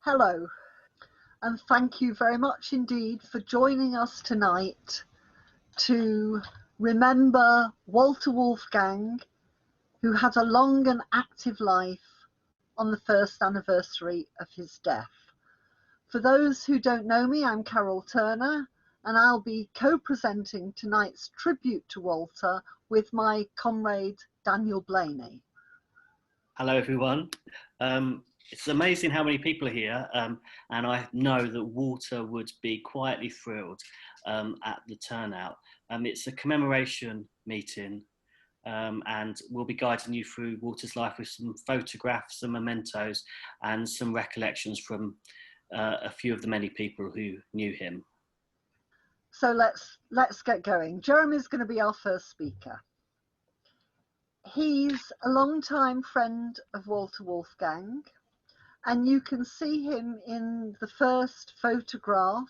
Hello, and thank you very much indeed for joining us tonight to remember Walter Wolfgang, who had a long and active life on the first anniversary of his death. For those who don't know me, I'm Carol Turner, and I'll be co-presenting tonight's tribute to Walter with my comrade Daniel Blaney. Hello everyone. It's amazing how many people are here, and I know that Walter would be quietly thrilled at the turnout. It's a commemoration meeting, and we'll be guiding you through Walter's life with some photographs, some mementos, and some recollections from a few of the many people who knew him. So let's get going. Jeremy's going to be our first speaker. He's a long-time friend of Walter Wolfgang, and you can see him in the first photograph,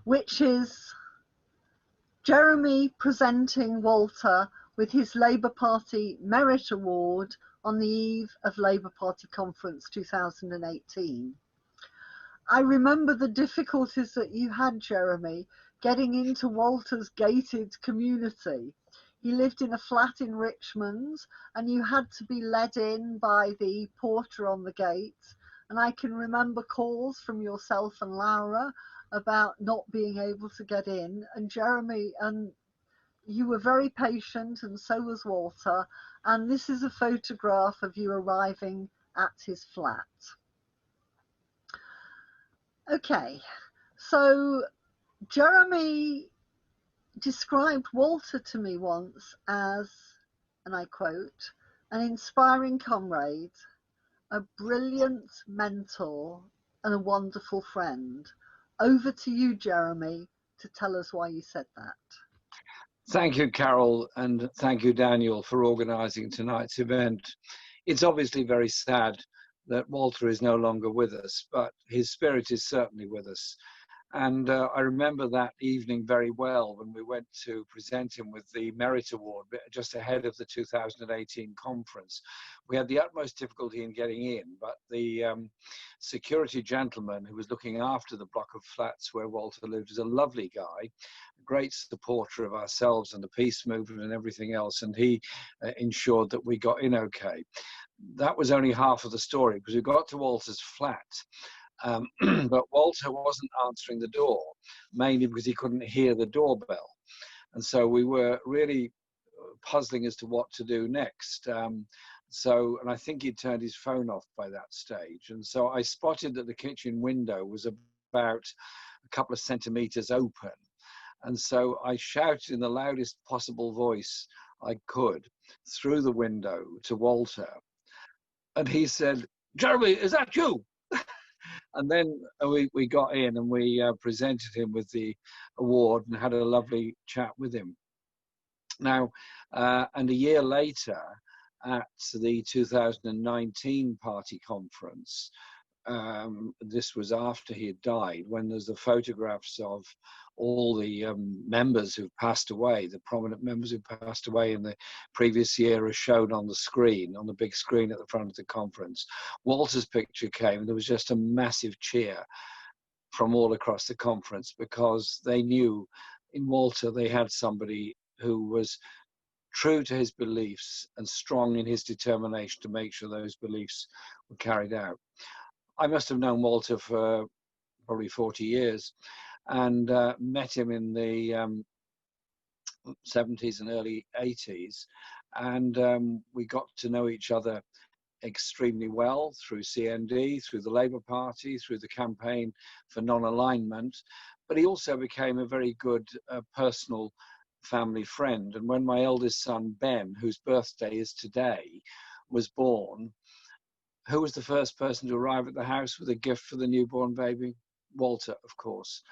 which is Jeremy presenting Walter with his Labour Party Merit Award on the eve of Labour Party Conference 2018. I remember the difficulties that you had, Jeremy, getting into Walter's gated community. He lived in a flat in Richmond, and you had to be led in by the porter on the gate. And I can remember calls from yourself and Laura about not being able to get in. And Jeremy, and you were very patient, and so was Walter. And this is a photograph of you arriving at his flat. Okay, so Jeremy described Walter to me once as, and I quote, an inspiring comrade, a brilliant mentor, and a wonderful friend. Over to you, Jeremy, to tell us why you said that. Thank you, Carol, and thank you, Daniel, for organising tonight's event. It's obviously very sad that Walter is no longer with us, but his spirit is certainly with us. And I remember that evening very well when we went to present him with the Merit Award just ahead of the 2018 conference. We had the utmost difficulty in getting in, but the security gentleman who was looking after the block of flats where Walter lived was a lovely guy, a great supporter of ourselves and the peace movement and everything else, and he ensured that we got in okay. That was only half of the story, because we got to Walter's flat. But Walter wasn't answering the door, mainly because he couldn't hear the doorbell. And so we were really puzzling as to what to do next. And I think he'd turned his phone off by that stage. And so I spotted that the kitchen window was about a couple of centimeters open. And so I shouted in the loudest possible voice I could through the window to Walter. And he said, "Jeremy, is that you?" And then we got in and we presented him with the award and had a lovely chat with him. Now, and a year later, at the 2019 party conference, this was after he had died, when there's the photographs of all the members who've passed away, the prominent members who passed away in the previous year are shown on the screen, on the big screen at the front of the conference. Walter's picture came, and there was just a massive cheer from all across the conference, because they knew in Walter they had somebody who was true to his beliefs and strong in his determination to make sure those beliefs were carried out. I must have known Walter for probably 40 years and met him in the 70s and early 80s. And we got to know each other extremely well through CND, through the Labour Party, through the campaign for non-alignment. But he also became a very good personal family friend. And when my eldest son, Ben, whose birthday is today, was born, who was the first person to arrive at the house with a gift for the newborn baby? Walter, of course.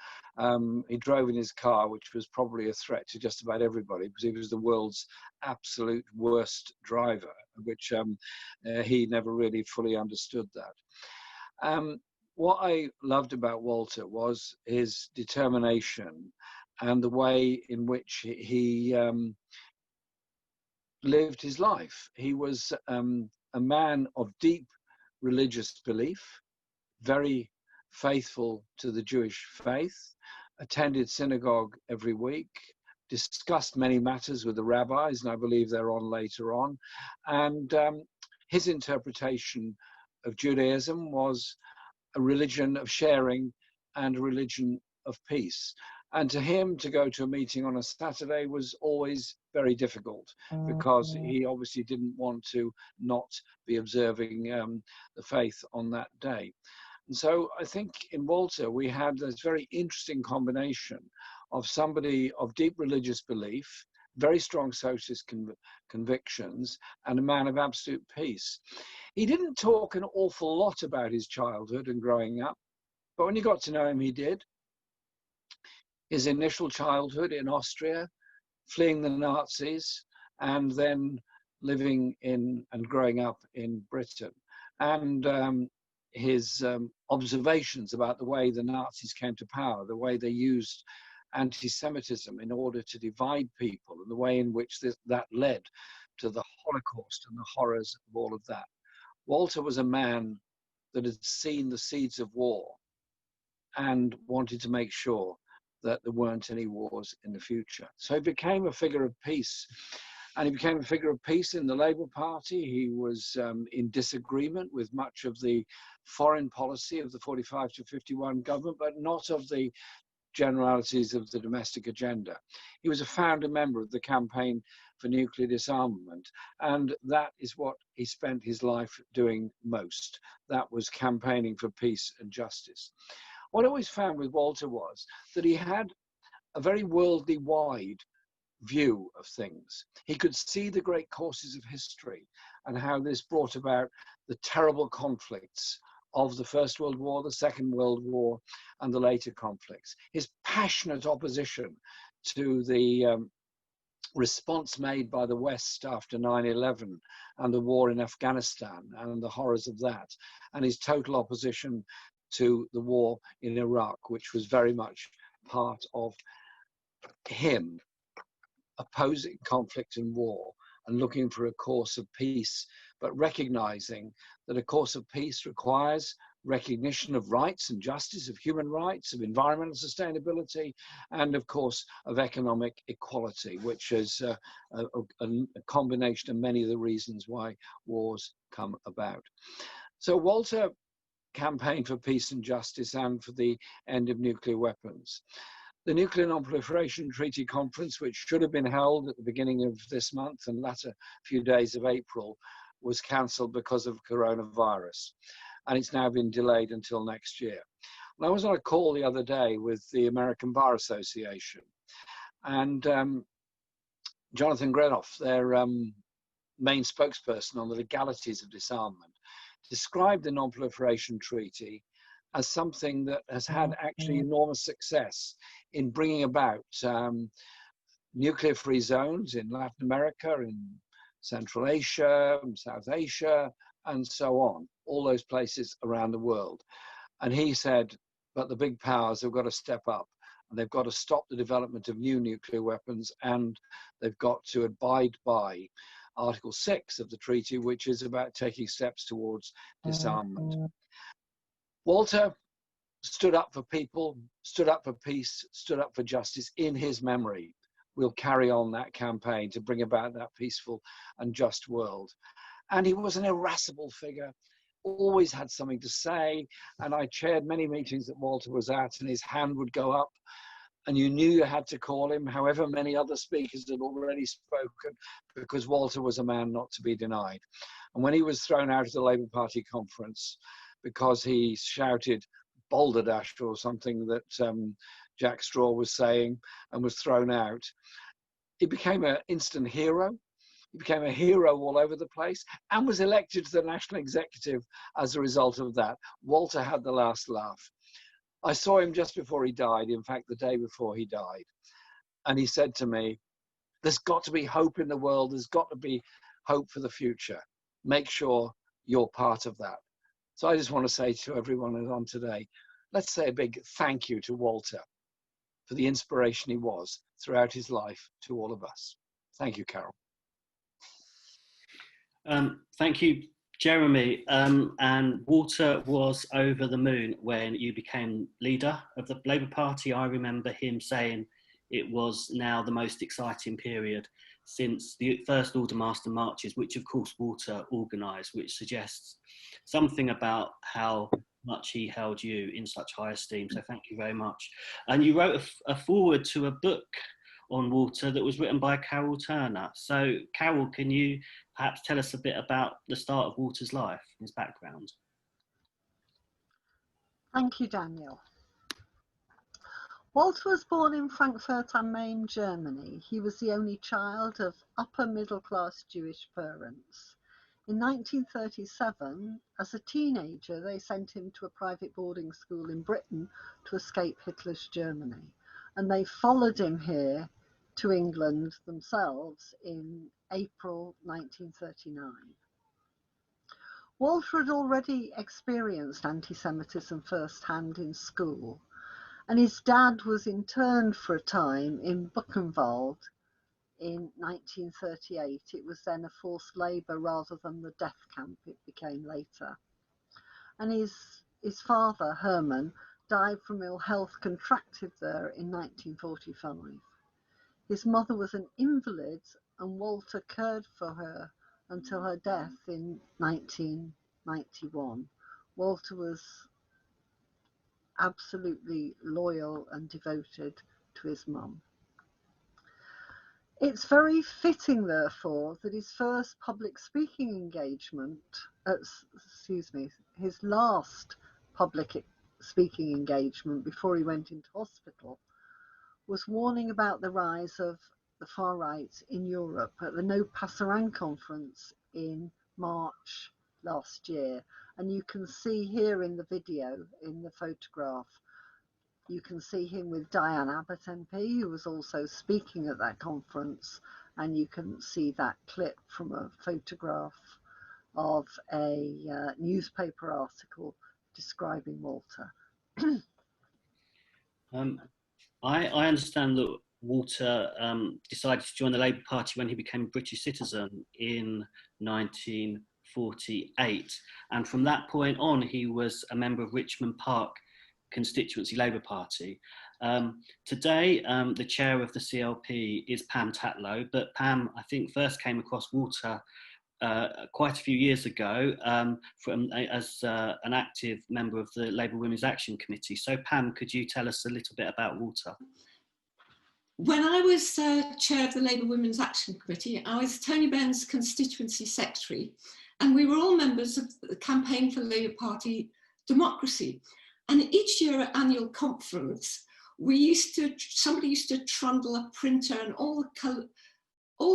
He drove in his car, which was probably a threat to just about everybody, because he was the world's absolute worst driver, which he never really fully understood that. What I loved about Walter was his determination and the way in which he lived his life. He was a man of deep religious belief, very faithful to the Jewish faith, attended synagogue every week, discussed many matters with the rabbis, and I believe they're on later on. And his interpretation of Judaism was a religion of sharing and a religion of peace. And to him, to go to a meeting on a Saturday was always very difficult, because he obviously didn't want to not be observing the faith on that day. And so I think in Walter, we had this very interesting combination of somebody of deep religious belief, very strong socialist convictions, and a man of absolute peace. He didn't talk an awful lot about his childhood and growing up, but when you got to know him, he did. His initial childhood in Austria, fleeing the Nazis, and then living in and growing up in Britain. And his observations about the way the Nazis came to power, the way they used anti-Semitism in order to divide people, and the way in which that led to the Holocaust and the horrors of all of that. Walter was a man that had seen the seeds of war and wanted to make sure that there weren't any wars in the future. So he became a figure of peace. And he became a figure of peace in the Labour Party. He was in disagreement with much of the foreign policy of the 45 to 51 government, but not of the generalities of the domestic agenda. He was a founder member of the Campaign for Nuclear Disarmament, and that is what he spent his life doing most. That was campaigning for peace and justice. What I always found with Walter was that he had a very worldly wide view of things. He could see the great courses of history and how this brought about the terrible conflicts of the First World War, the Second World War, and the later conflicts. His passionate opposition to the response made by the West after 9/11 and the war in Afghanistan and the horrors of that, and his total opposition to the war in Iraq, which was very much part of him opposing conflict and war and looking for a course of peace, but recognizing that a course of peace requires recognition of rights and justice, of human rights, of environmental sustainability, and of course of economic equality, which is a combination of many of the reasons why wars come about. So Walter campaigned for peace and justice and for the end of nuclear weapons. The Nuclear Non-Proliferation Treaty Conference, which should have been held at the beginning of this month and latter few days of April, was cancelled because of coronavirus. And it's now been delayed until next year. And I was on a call the other day with the American Bar Association, and Jonathan Grenoff, their main spokesperson on the legalities of disarmament, described the Non-Proliferation Treaty as something that has had actually enormous success in bringing about nuclear-free zones in Latin America, in Central Asia, South Asia, and so on, all those places around the world. And he said, but the big powers have got to step up, and they've got to stop the development of new nuclear weapons, and they've got to abide by Article 6 of the treaty, which is about taking steps towards disarmament. Walter stood up for people, stood up for peace, stood up for justice in his memory. We'll carry on that campaign to bring about that peaceful and just world. And he was an irascible figure, always had something to say. And I chaired many meetings that Walter was at, and his hand would go up, and you knew you had to call him, however many other speakers had already spoken, because Walter was a man not to be denied. And when he was thrown out of the Labour Party conference because he shouted balderdash or something that Jack Straw was saying and was thrown out, he became an instant hero. He became a hero all over the place and was elected to the National Executive as a result of that. Walter had the last laugh. I saw him just before he died, in fact, the day before he died. And he said to me, there's got to be hope in the world. There's got to be hope for the future. Make sure you're part of that. So I just want to say to everyone who's on today, let's say a big thank you to Walter for the inspiration he was throughout his life to all of us. Thank you, Carol. Thank you, Jeremy, and Walter was over the moon when you became leader of the Labour Party. I remember him saying it was now the most exciting period since the first Aldermaster marches, which of course Walter organised, which suggests something about how much he held you in such high esteem. So thank you very much. And you wrote a foreword to a book on Walter that was written by Carol Turner. So Carol, can you perhaps tell us a bit about the start of Walter's life, his background? Thank you, Daniel. Walter was born in Frankfurt am Main, Germany. He was the only child of upper middle class Jewish parents. In 1937, as a teenager, they sent him to a private boarding school in Britain to escape Hitler's Germany. And they followed him here to England themselves in April 1939. Walter had already experienced anti-Semitism firsthand in school, and his dad was interned for a time in Buchenwald in 1938. It was then a forced labour rather than the death camp it became later. And his father, Hermann, died from ill health contracted there in 1945. His mother was an invalid, and Walter cared for her until her death in 1991. Walter was absolutely loyal and devoted to his mum. It's very fitting, therefore, that his first public speaking engagement, his last public speaking engagement before he went into hospital, was warning about the rise of the far right in Europe at the No Passerang conference in March last year. And you can see here in the video, in the photograph, you can see him with Diane Abbott MP, who was also speaking at that conference, and you can see that clip from a photograph of a newspaper article describing Walter. I understand that Walter decided to join the Labour Party when he became a British citizen in 1948. And from that point on, he was a member of Richmond Park constituency Labour Party. Today, the chair of the CLP is Pam Tatlow, but Pam, I think, first came across Walter quite a few years ago as an active member of the Labour Women's Action Committee. So Pam, could you tell us a little bit about Walter? When I was chair of the Labour Women's Action Committee, I was Tony Benn's constituency secretary, and we were all members of the Campaign for Labour Party Democracy. And each year at annual conference, somebody used to trundle a printer and all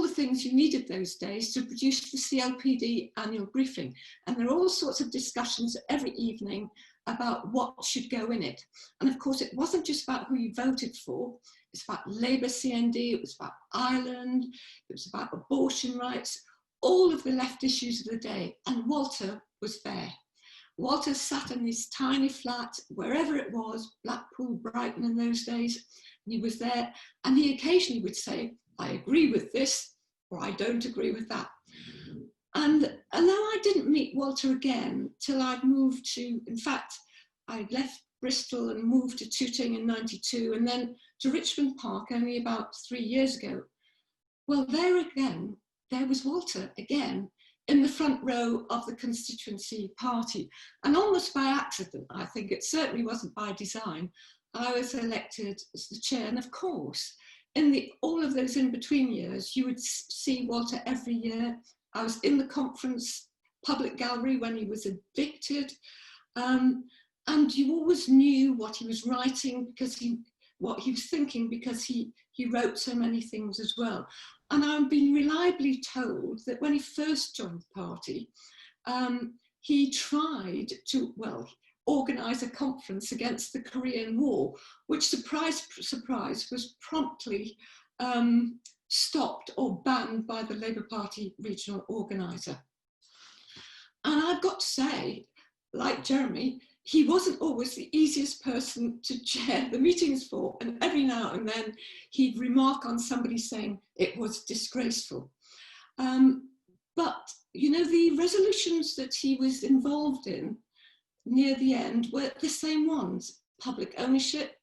the things you needed those days to produce the CLPD annual briefing. And there are all sorts of discussions every evening about what should go in it. And of course, it wasn't just about who you voted for. It's about Labour CND, it was about Ireland, it was about abortion rights, all of the left issues of the day. And Walter was there. Walter sat in his tiny flat, wherever it was, Blackpool, Brighton in those days, and he was there, and he occasionally would say, I agree with this, or I don't agree with that. And although I didn't meet Walter again till I'd moved to, in fact, I left Bristol and moved to Tooting in 92, and then to Richmond Park only about 3 years ago. Well, there again, there was Walter again, in the front row of the constituency party. And almost by accident, I think, it certainly wasn't by design, I was elected as the chair. And of course, in all of those in-between years, you would see Walter every year. I was in the conference public gallery when he was evicted. And you always knew what he was writing, what he was thinking, because he wrote so many things as well. And I've been reliably told that when he first joined the party, he tried to, organise a conference against the Korean War, which, surprise, surprise, was promptly stopped or banned by the Labour Party regional organiser. And I've got to say, like Jeremy, he wasn't always the easiest person to chair the meetings for, and every now and then he'd remark on somebody saying it was disgraceful. But, you know, the resolutions that he was involved in near the end were the same ones. Public ownership.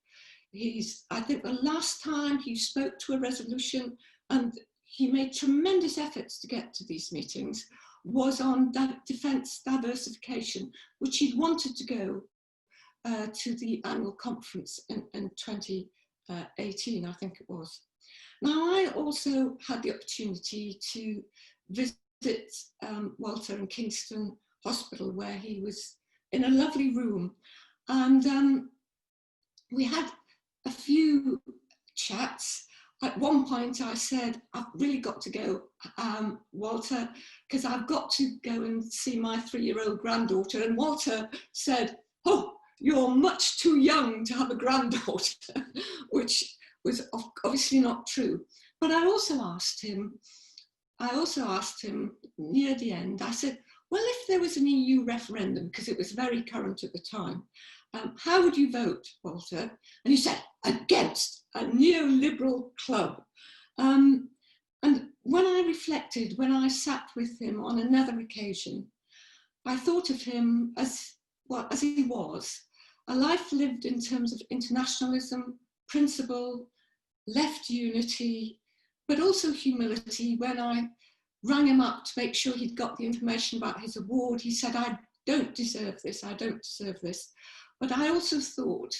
I think the last time he spoke to a resolution, and he made tremendous efforts to get to these meetings, was on defence diversification, which he'd wanted to go to the annual conference in 2018, I think it was. Now, I also had the opportunity to visit Walter in Kingston Hospital, where he was in a lovely room. And we had a few chats. At one point I said, I've really got to go, Walter, because I've got to go and see my 3-year-old granddaughter. And Walter said, oh, you're much too young to have a granddaughter, which was obviously not true. But I also asked him near the end, I said, well, if there was an EU referendum, because it was very current at the time, how would you vote, Walter? And he said, against a neoliberal club. And when I reflected, when I sat with him on another occasion, I thought of him as he was, a life lived in terms of internationalism, principle, left unity, but also humility. When I rang him up to make sure he'd got the information about his award, he said, I don't deserve this, I don't deserve this. But I also thought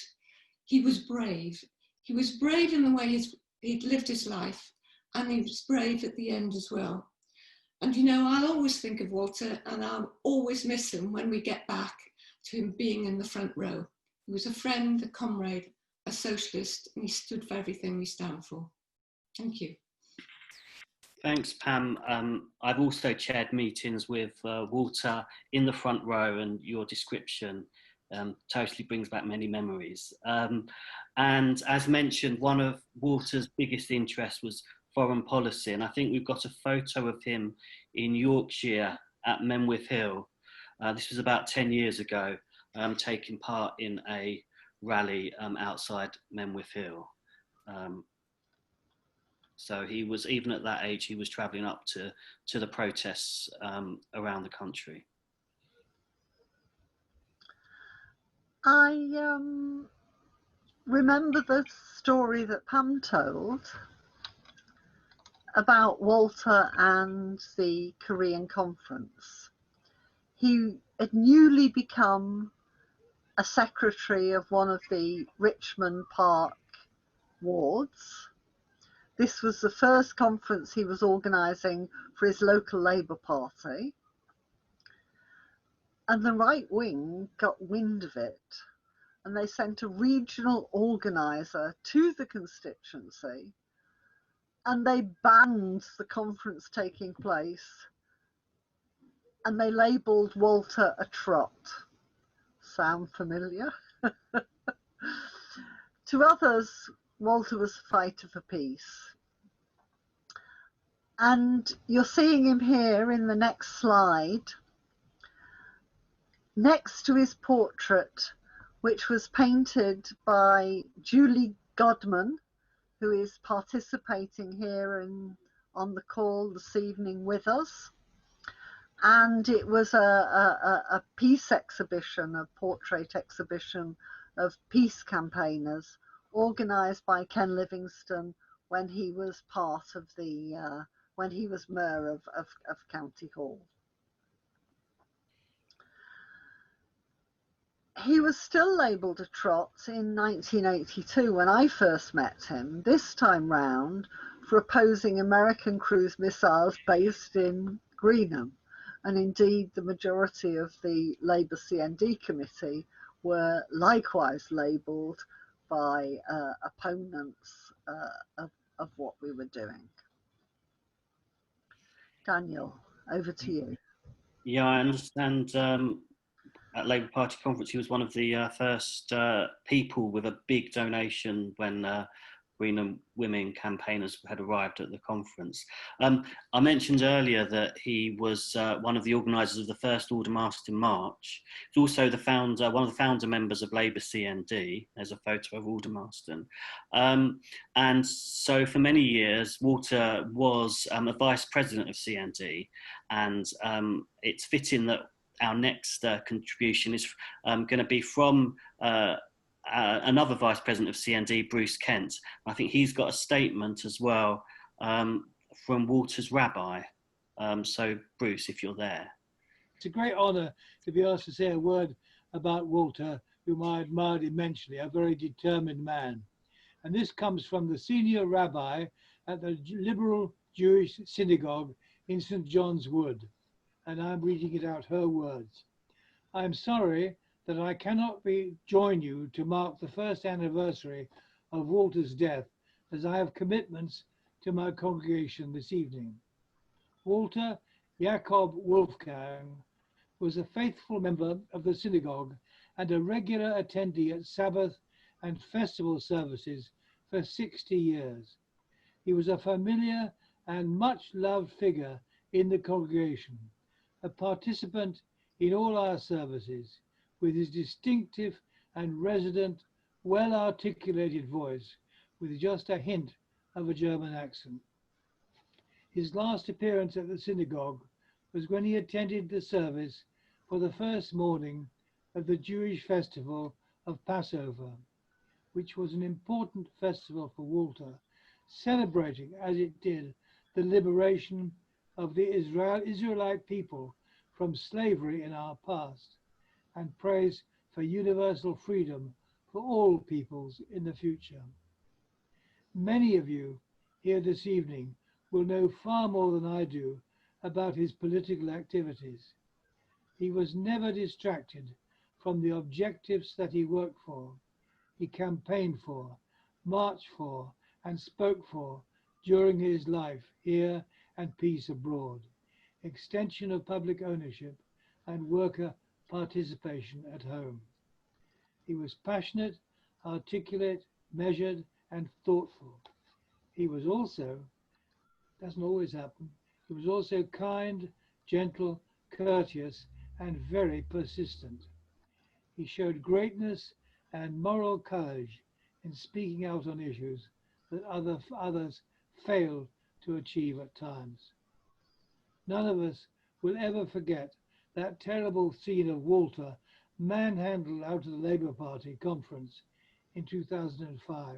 he was brave. He was brave in the way he'd lived his life, and he was brave at the end as well. And, you know, I'll always think of Walter, and I'll always miss him when we get back to him being in the front row. He was a friend, a comrade, a socialist, and he stood for everything we stand for. Thank you. Thanks, Pam. I've also chaired meetings with Walter in the front row, and your description totally brings back many memories. And as mentioned, one of Walter's biggest interests was foreign policy, and I think we've got a photo of him in Yorkshire at Menwith Hill. This was about 10 years ago, taking part in a rally outside Menwith Hill. So he was, even at that age, he was travelling up to the protests around the country. I remember the story that Pam told about Walter and the Korean conference. He had newly become a secretary of one of the Richmond Park wards. This was the first conference he was organising for his local Labour Party. And the right wing got wind of it, and they sent a regional organiser to the constituency, and they banned the conference taking place, and they labelled Walter a trot. Sound familiar? To others, Walter was a fighter for peace. And you're seeing him here in the next slide, next to his portrait, which was painted by Julie Godman, who is participating here on the call this evening with us. And it was a peace exhibition, a portrait exhibition of peace campaigners, organised by Ken Livingstone when he was part of the, when he was Mayor of County Hall. He was still labelled a trot in 1982 when I first met him, this time round for opposing American cruise missiles based in Greenham. And indeed, the majority of the Labour CND committee were likewise labelled by opponents of what we were doing. Daniel, over to you. Yeah, I understand at Labour Party conference, he was one of the first people with a big donation when Greenham women campaigners had arrived at the conference. I mentioned earlier that he was one of the organisers of the first Aldermaston March. He's also the founder, one of the founder members of Labour CND. There's a photo of Aldermaston. And so for many years, Walter was a vice president of CND, and it's fitting that our next contribution is going to be from another Vice President of CND, Bruce Kent. I think he's got a statement as well from Walter's rabbi. So Bruce, if you're there. It's a great honour to be asked to say a word about Walter, whom I admired immensely, a very determined man. And this comes from the senior rabbi at the liberal Jewish synagogue in St. John's Wood. And I'm reading it out, her words. I'm sorry that I cannot join you to mark the first anniversary of Walter's death, as I have commitments to my congregation this evening. Walter Jakob Wolfgang was a faithful member of the synagogue and a regular attendee at Sabbath and festival services for 60 years. He was a familiar and much loved figure in the congregation, a participant in all our services, with his distinctive and resonant, well-articulated voice, with just a hint of a German accent. His last appearance at the synagogue was when he attended the service for the first morning of the Jewish festival of Passover, which was an important festival for Walter, celebrating, as it did, the liberation of the Israelite people from slavery in our past, and praise for universal freedom for all peoples in the future. Many of you here this evening will know far more than I do about his political activities. He was never distracted from the objectives that he worked for, he campaigned for, marched for, and spoke for during his life here and peace abroad, extension of public ownership and worker participation at home. He was passionate, articulate, measured, and thoughtful. He was also, doesn't always happen, he was also kind, gentle, courteous, and very persistent. He showed greatness and moral courage in speaking out on issues that others failed to achieve at times. None of us will ever forget that terrible scene of Walter manhandled out of the Labour Party conference in 2005.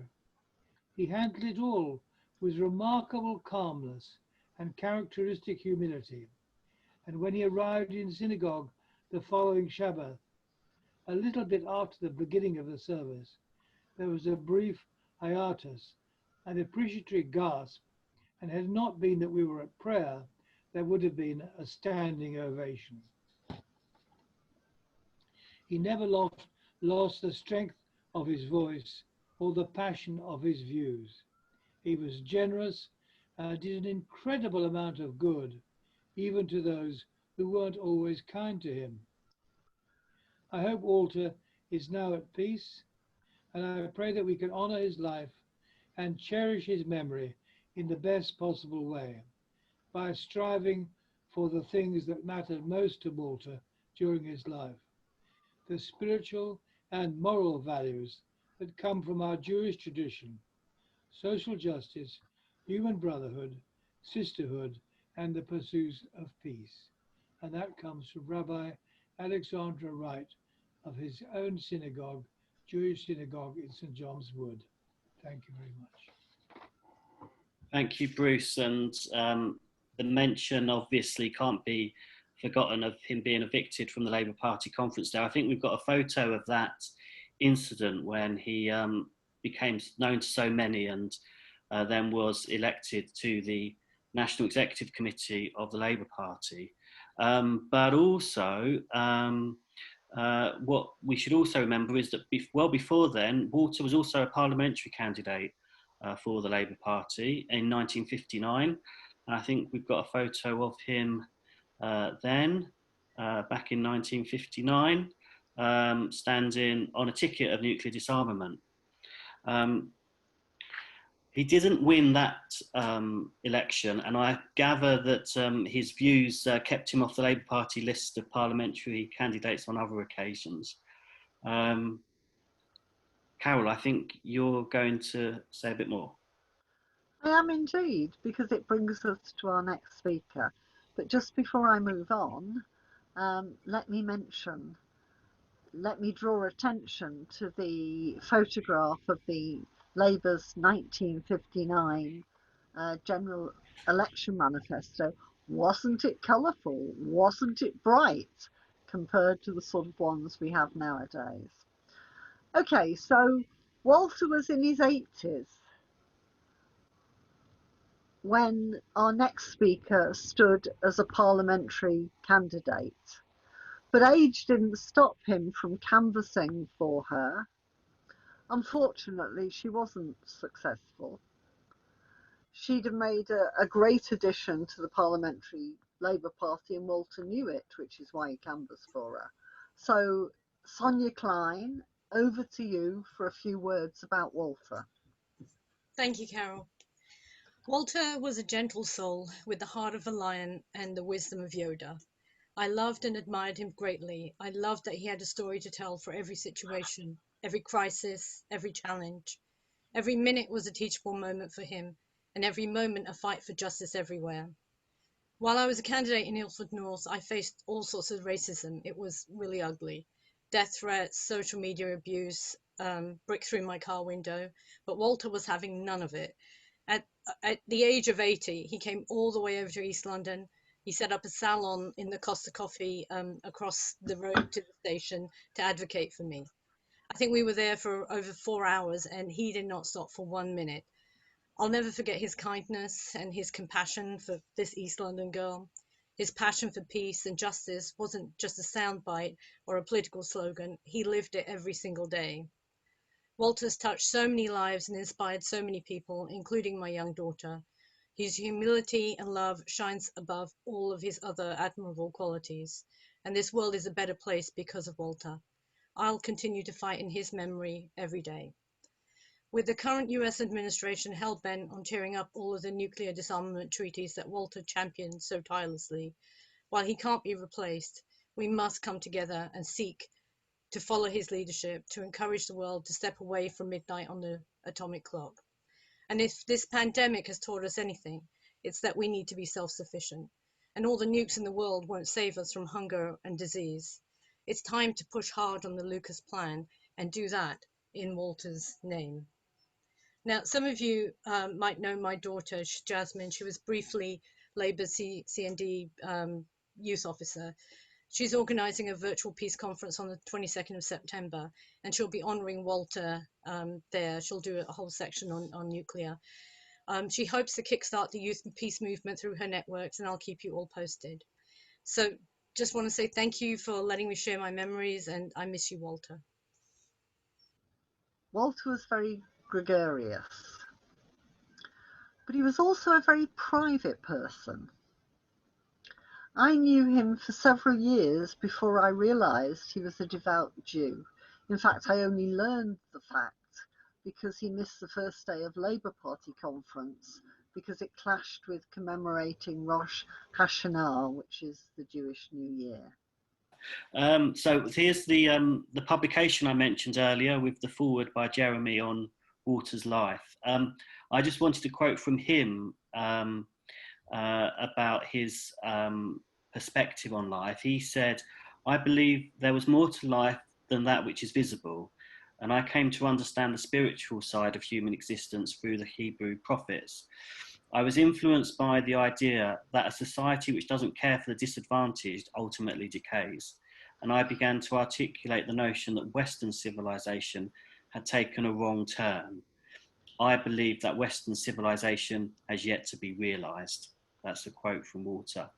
He handled it all with remarkable calmness and characteristic humility. And when he arrived in synagogue the following Shabbat, a little bit after the beginning of the service, there was a brief hiatus, an appreciatory gasp, and had it not been that we were at prayer, there would have been a standing ovation. He never lost the strength of his voice or the passion of his views. He was generous, did an incredible amount of good, even to those who weren't always kind to him. I hope Walter is now at peace, and I pray that we can honor his life and cherish his memory in the best possible way by striving for the things that mattered most to Walter during his life, the spiritual and moral values that come from our Jewish tradition, social justice, human brotherhood, sisterhood, and the pursuit of peace. And that comes from Rabbi Alexandra Wright of his own synagogue, Jewish synagogue in St. John's Wood. Thank you very much. Thank you, Bruce. And the mention obviously can't be forgotten of him being evicted from the Labour Party conference there. I think we've got a photo of that incident when he became known to so many and then was elected to the National Executive Committee of the Labour Party. But also, what we should also remember is that well before then, Walter was also a parliamentary candidate for the Labour Party in 1959. And I think we've got a photo of him then, back in 1959, standing on a ticket of nuclear disarmament. He didn't win that election, and I gather that his views kept him off the Labour Party list of parliamentary candidates on other occasions. Carol, I think you're going to say a bit more. I am indeed, because it brings us to our next speaker. But just before I move on, let me draw attention to the photograph of the Labour's 1959 General Election Manifesto. Wasn't it colourful? Wasn't it bright compared to the sort of ones we have nowadays? Okay, so Walter was in his 80s when our next speaker stood as a parliamentary candidate. But age didn't stop him from canvassing for her. Unfortunately, she wasn't successful. She'd have made a great addition to the parliamentary Labour Party, and Walter knew it, which is why he canvassed for her. So, Sonia Klein, over to you for a few words about Walter. Thank you, Carol. Walter was a gentle soul with the heart of a lion and the wisdom of Yoda. I loved and admired him greatly. I loved that he had a story to tell for every situation, every crisis, every challenge. Every minute was a teachable moment for him, and every moment a fight for justice everywhere. While I was a candidate in Ilford North, I faced all sorts of racism. It was really ugly. Death threats, social media abuse, brick through my car window, but Walter was having none of it. At the age of 80, he came all the way over to East London. He set up a salon in the Costa Coffee across the road to the station to advocate for me. I think we were there for over 4 hours and he did not stop for 1 minute. I'll never forget his kindness and his compassion for this East London girl. His passion for peace and justice wasn't just a soundbite or a political slogan. He lived it every single day. Walter's touched so many lives and inspired so many people, including my young daughter. His humility and love shines above all of his other admirable qualities, and this world is a better place because of Walter. I'll continue to fight in his memory every day. With the current US administration hell-bent on tearing up all of the nuclear disarmament treaties that Walter championed so tirelessly, while he can't be replaced, we must come together and seek to follow his leadership, to encourage the world to step away from midnight on the atomic clock. And if this pandemic has taught us anything, it's that we need to be self-sufficient. And all the nukes in the world won't save us from hunger and disease. It's time to push hard on the Lucas plan and do that in Walter's name. Now, some of you might know my daughter, Jasmine. She was briefly Labour's CND youth officer. She's organising a virtual peace conference on the 22nd of September, and she'll be honouring Walter there. She'll do a whole section on nuclear. She hopes to kickstart the youth and peace movement through her networks, and I'll keep you all posted. So just want to say thank you for letting me share my memories, and I miss you, Walter. Walter was very gregarious, but he was also a very private person. I knew him for several years before I realised he was a devout Jew. In fact, I only learned the fact because he missed the first day of Labour Party conference because it clashed with commemorating Rosh Hashanah, which is the Jewish New Year. So here's the publication I mentioned earlier with the foreword by Jeremy on Walter's life. I just wanted to quote from him about his perspective on life. He said, "I believe there was more to life than that which is visible, and I came to understand the spiritual side of human existence through the Hebrew prophets. I was influenced by the idea that a society which doesn't care for the disadvantaged ultimately decays, and I began to articulate the notion that Western civilization had taken a wrong turn. I believe that Western civilization has yet to be realised." That's a quote from Walter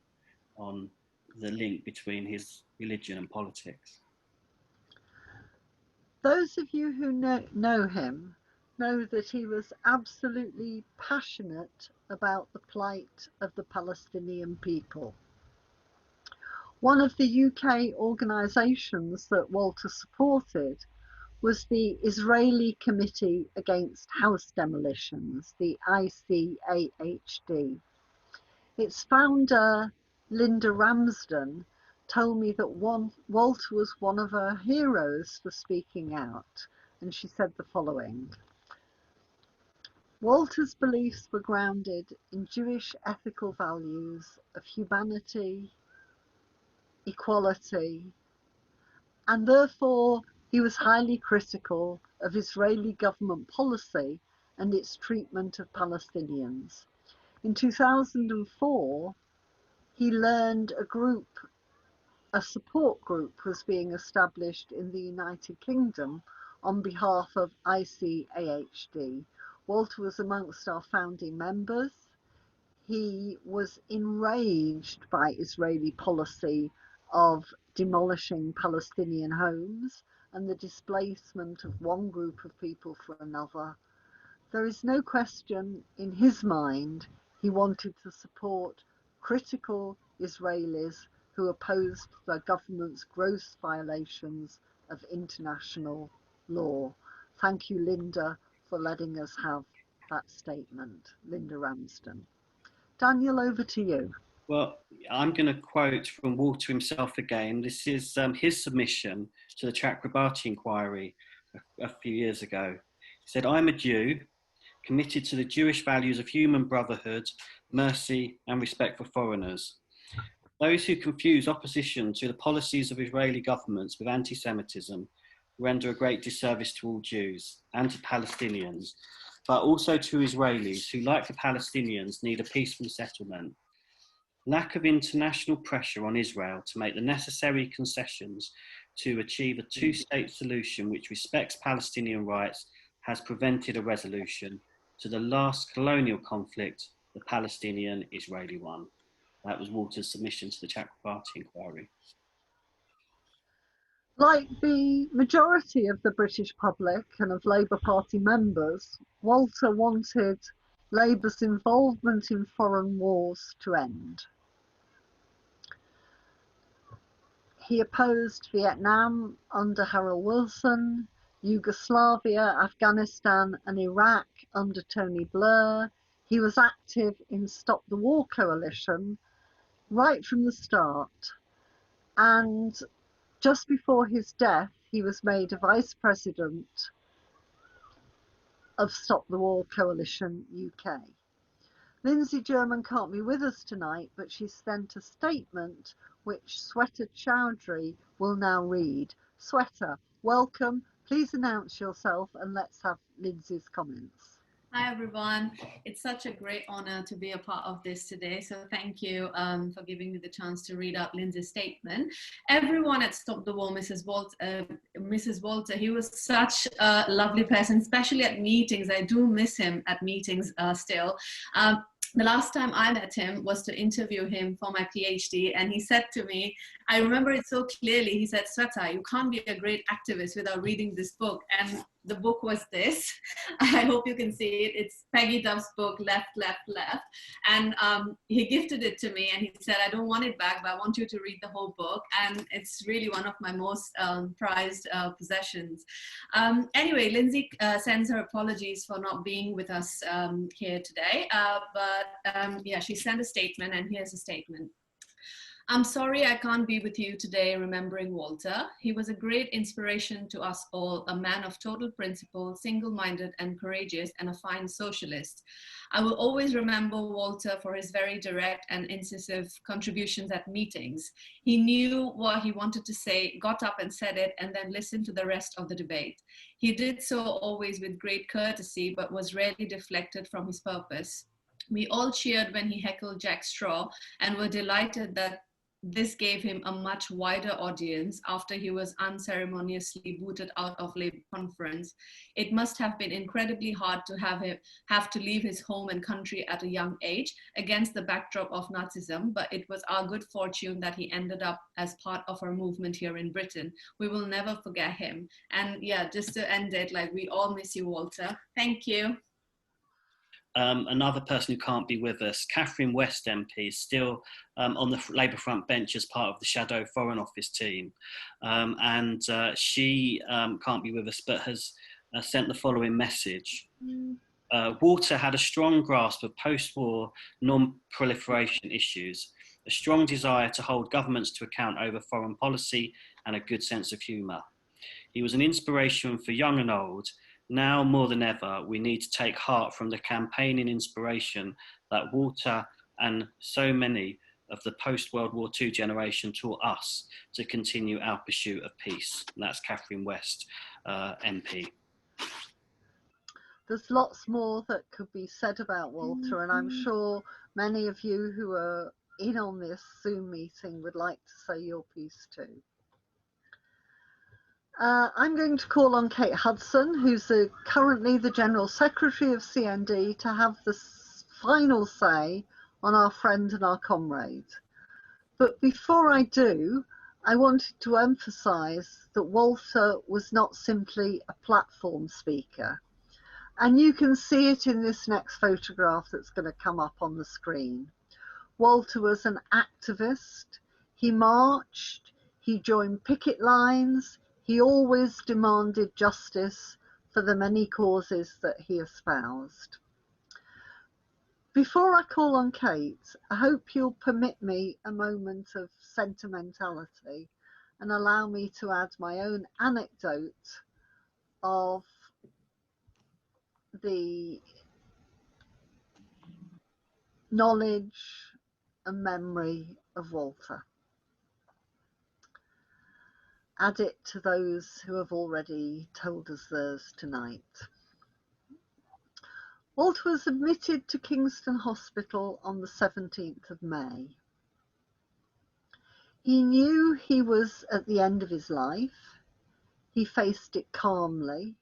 on the link between his religion and politics. Those of you who know him know that he was absolutely passionate about the plight of the Palestinian people. One of the UK organisations that Walter supported was the Israeli Committee Against House Demolitions, the ICAHD. Its founder, Linda Ramsden, told me that Walter was one of her heroes for speaking out, and she said the following: Walter's beliefs were grounded in Jewish ethical values of humanity, equality, and therefore he was highly critical of Israeli government policy and its treatment of Palestinians. In 2004, he learned a support group was being established in the United Kingdom on behalf of ICAHD. Walter was amongst our founding members. He was enraged by Israeli policy of demolishing Palestinian homes and the displacement of one group of people for another. There is no question in his mind he wanted to support critical Israelis who opposed the government's gross violations of international law. Thank you, Linda, for letting us have that statement. Linda Ramsden. Daniel, over to you. Well, I'm going to quote from Walter himself again. This is his submission to the Chakrabarti inquiry a few years ago. He said, "I'm a Jew, committed to the Jewish values of human brotherhood, mercy and respect for foreigners. Those who confuse opposition to the policies of Israeli governments with anti-Semitism render a great disservice to all Jews and to Palestinians, but also to Israelis who, like the Palestinians, need a peaceful settlement. Lack of international pressure on Israel to make the necessary concessions to achieve a two-state solution which respects Palestinian rights has prevented a resolution to the last colonial conflict, the Palestinian-Israeli one." That was Walter's submission to the Chakrabarti inquiry. Like the majority of the British public and of Labour Party members, Walter wanted Labour's involvement in foreign wars to end. He opposed Vietnam under Harold Wilson, Yugoslavia, Afghanistan and Iraq under Tony Blair. He was active in Stop the War coalition right from the start, and just before his death he was made a vice president of Stop the War Coalition UK. Lindsay German can't be with us tonight, but she sent a statement which Sweta Chowdhury will now read. Sweta, welcome. Please announce yourself and let's have Lindsay's comments. Hi everyone, it's such a great honor to be a part of this today, so thank you for giving me the chance to read out Lindsay's statement. Everyone at Stop the War, Mrs. Walter, he was such a lovely person, especially at meetings. I do miss him at meetings still. The last time I met him was to interview him for my PhD, and he said to me, I remember it so clearly, he said, "Sweta, you can't be a great activist without reading this book." And the book was this. I hope you can see it. It's Peggy Duff's book, Left, Left, Left. And he gifted it to me and he said, "I don't want it back, but I want you to read the whole book." And it's really one of my most prized possessions. Anyway, Lindsay sends her apologies for not being with us here today. Yeah, she sent a statement, and here's a statement. "I'm sorry I can't be with you today remembering Walter. He was a great inspiration to us all, a man of total principle, single-minded and courageous, and a fine socialist. I will always remember Walter for his very direct and incisive contributions at meetings. He knew what he wanted to say, got up and said it, and then listened to the rest of the debate. He did so always with great courtesy, but was rarely deflected from his purpose. We all cheered when he heckled Jack Straw and were delighted that this gave him a much wider audience after he was unceremoniously booted out of Labour conference. It must have been incredibly hard to have to leave his home and country at a young age against the backdrop of Nazism, but it was our good fortune that he ended up as part of our movement here in Britain. We will never forget him." And yeah, just to end it, like, we all miss you, Walter. Thank you. Another person who can't be with us, Catherine West MP, is still on the Labour front bench as part of the Shadow Foreign Office team. She can't be with us, but has sent the following message. Walter had a strong grasp of post-war non-proliferation issues, a strong desire to hold governments to account over foreign policy, and a good sense of humour. He was an inspiration for young and old, Now more than ever, we need to take heart from the campaigning inspiration that Walter and so many of the post-World War II generation taught us to continue our pursuit of peace. And that's Catherine West, MP. There's lots more that could be said about Walter, and I'm sure many of you who are in on this Zoom meeting would like to say your piece too. I'm going to call on Kate Hudson, who's currently the General Secretary of CND, to have the final say on our friend and our comrade. But before I do, I wanted to emphasise that Walter was not simply a platform speaker. And you can see it in this next photograph that's going to come up on the screen. Walter was an activist. He marched, he joined picket lines, he always demanded justice for the many causes that he espoused. Before I call on Kate, I hope you'll permit me a moment of sentimentality and allow me to add my own anecdote of the knowledge and memory of Walter. Add it to those who have already told us theirs tonight. Walter was admitted to Kingston Hospital on the 17th of May. He knew he was at the end of his life. He faced it calmly.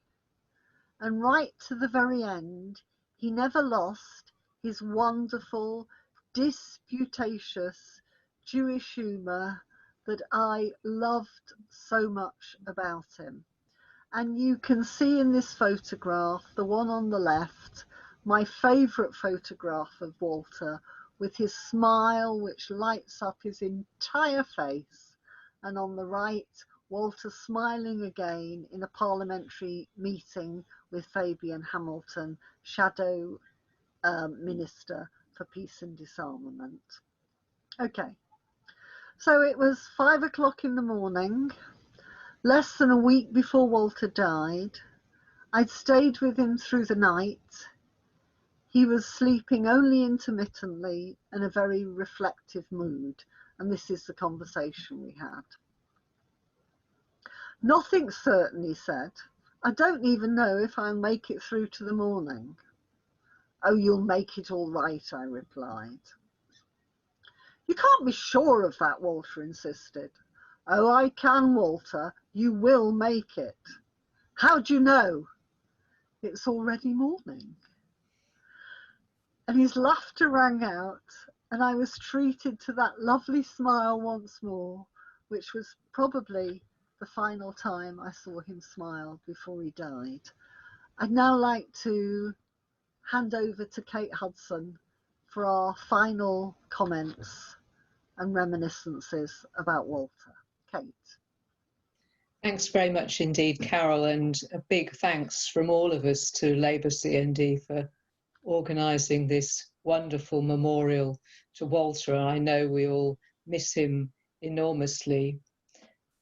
And right to the very end, he never lost his wonderful, disputatious Jewish humour that I loved so much about him. And you can see in this photograph, the one on the left, my favourite photograph of Walter, with his smile which lights up his entire face, and on the right, Walter smiling again in a parliamentary meeting with Fabian Hamilton, Shadow Minister for Peace and Disarmament. Okay, so it was 5 o'clock in the morning, less than a week before Walter died. I'd stayed with him through the night. He was sleeping only intermittently in a very reflective mood, and this is the conversation we had. Nothing's certain, he said. I don't even know if I'll make it through to the morning. Oh, you'll make it all right, I replied. You can't be sure of that, Walter insisted. Oh, I can, Walter. You will make it. How do you know? It's already morning. And his laughter rang out, and I was treated to that lovely smile once more, which was probably the final time I saw him smile before he died. I'd now like to hand over to Kate Hudson for our final comments and reminiscences about Walter. Kate. Thanks very much indeed, Carol, and a big thanks from all of us to Labour CND for organising this wonderful memorial to Walter. I know we all miss him enormously.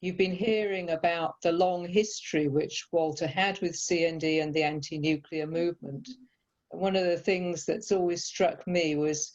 You've been hearing about the long history which Walter had with CND and the anti-nuclear movement. And one of the things that's always struck me was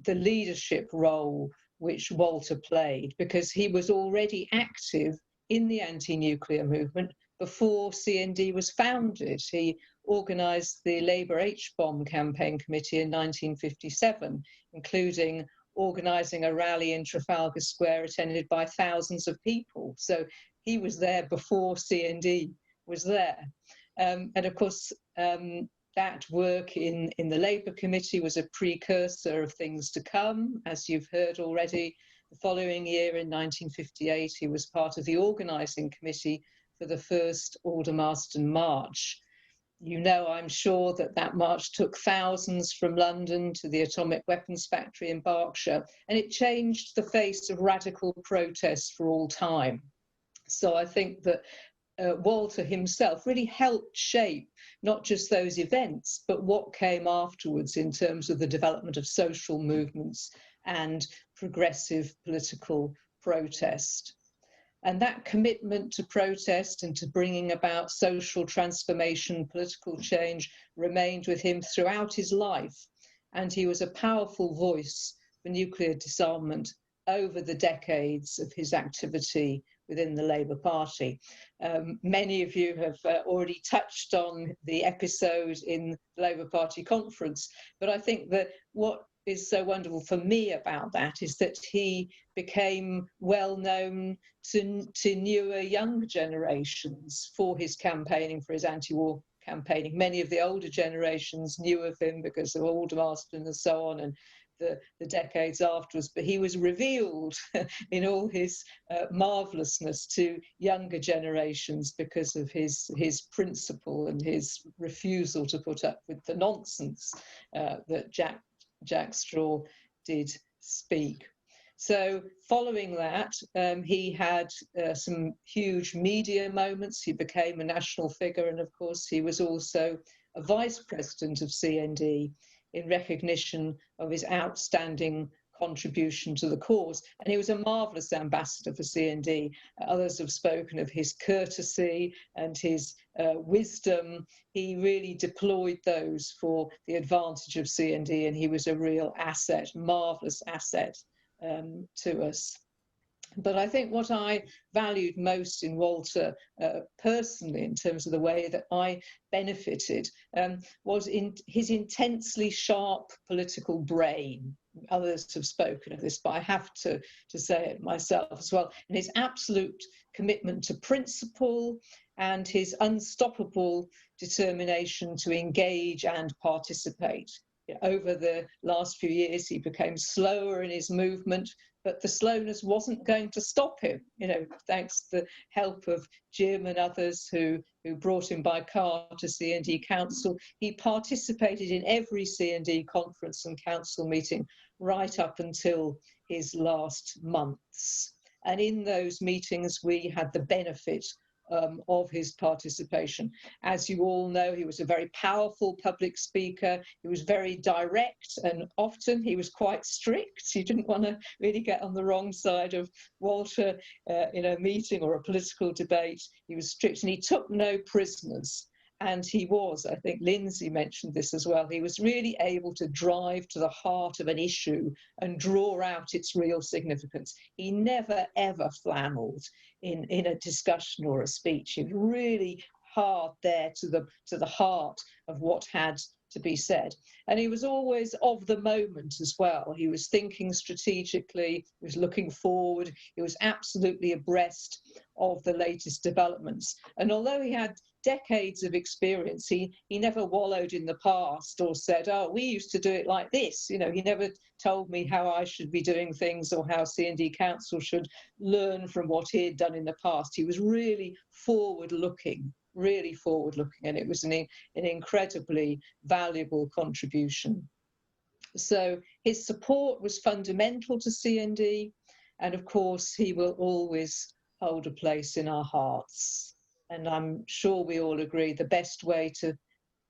the leadership role which Walter played, because he was already active in the anti-nuclear movement before CND was founded. He organised the Labour H-Bomb Campaign Committee in 1957, including organising a rally in Trafalgar Square attended by thousands of people. So he was there before CND was there. And of course, that work in the Labour Committee was a precursor of things to come, as you've heard already. The following year, in 1958, he was part of the organising committee for the first Aldermaston March. You know, I'm sure, that that march took thousands from London to the atomic weapons factory in Berkshire, and it changed the face of radical protest for all time. So I think that Walter himself really helped shape not just those events, but what came afterwards in terms of the development of social movements and progressive political protest. And that commitment to protest and to bringing about social transformation, political change, remained with him throughout his life. And he was a powerful voice for nuclear disarmament over the decades of his activity within the Labour Party. Many of you have already touched on the episode in the Labour Party conference, but I think that what is so wonderful for me about that is that he became well known to newer, younger generations for his campaigning, for his anti-war campaigning. Many of the older generations knew of him because of Aldermaston and so on, and the decades afterwards, but he was revealed in all his marvellousness to younger generations because of his principle and his refusal to put up with the nonsense that Jack Straw did speak. So following that, he had some huge media moments. He became a national figure, and of course he was also a vice president of CND in recognition of his outstanding contribution to the cause. And he was a marvellous ambassador for CND. Others have spoken of his courtesy and his wisdom. He really deployed those for the advantage of CND, and he was a real asset, marvellous asset to us. But I think what I valued most in Walter personally, in terms of the way that I benefited, was in his intensely sharp political brain. Others have spoken of this, but I have to say it myself as well. And his absolute commitment to principle and his unstoppable determination to engage and participate. Over the last few years, he became slower in his movement, but the slowness wasn't going to stop him, thanks to the help of Jim and others who brought him by car to CND Council. He participated in every CND conference and council meeting right up until his last months. And in those meetings, we had the benefit of his participation. As you all know, he was a very powerful public speaker. He was very direct, and often he was quite strict. He didn't want to really get on the wrong side of Walter in a meeting or a political debate. He was strict, and he took no prisoners. And he was, I think Lindsay mentioned this as well, he was really able to drive to the heart of an issue and draw out its real significance. He never, ever flannelled in a discussion or a speech. He was really hard there to the heart of what had to be said. And he was always of the moment as well. He was thinking strategically, he was looking forward, he was absolutely abreast of the latest developments. And although he had decades of experience, he never wallowed in the past or said, oh, we used to do it like this. He never told me how I should be doing things or how CND Council should learn from what he had done in the past. He was really forward-looking, and it was an incredibly valuable contribution. So his support was fundamental to CND, and of course he will always hold a place in our hearts. And I'm sure we all agree the best way to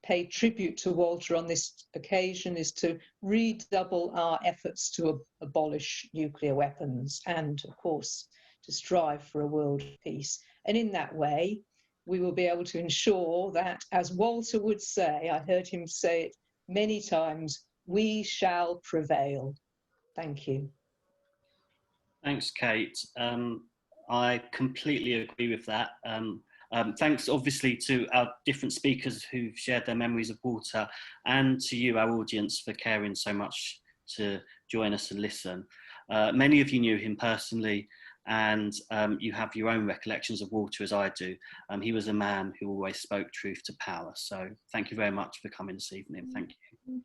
pay tribute to Walter on this occasion is to redouble our efforts to abolish nuclear weapons and, of course, to strive for a world peace. And in that way, we will be able to ensure that, as Walter would say, I heard him say it many times, we shall prevail. Thank you. Thanks, Kate. I completely agree with that. Thanks, obviously, to our different speakers who've shared their memories of Walter, and to you, our audience, for caring so much to join us and listen. Many of you knew him personally, and you have your own recollections of Walter, as I do. He was a man who always spoke truth to power. So thank you very much for coming this evening. Thank you.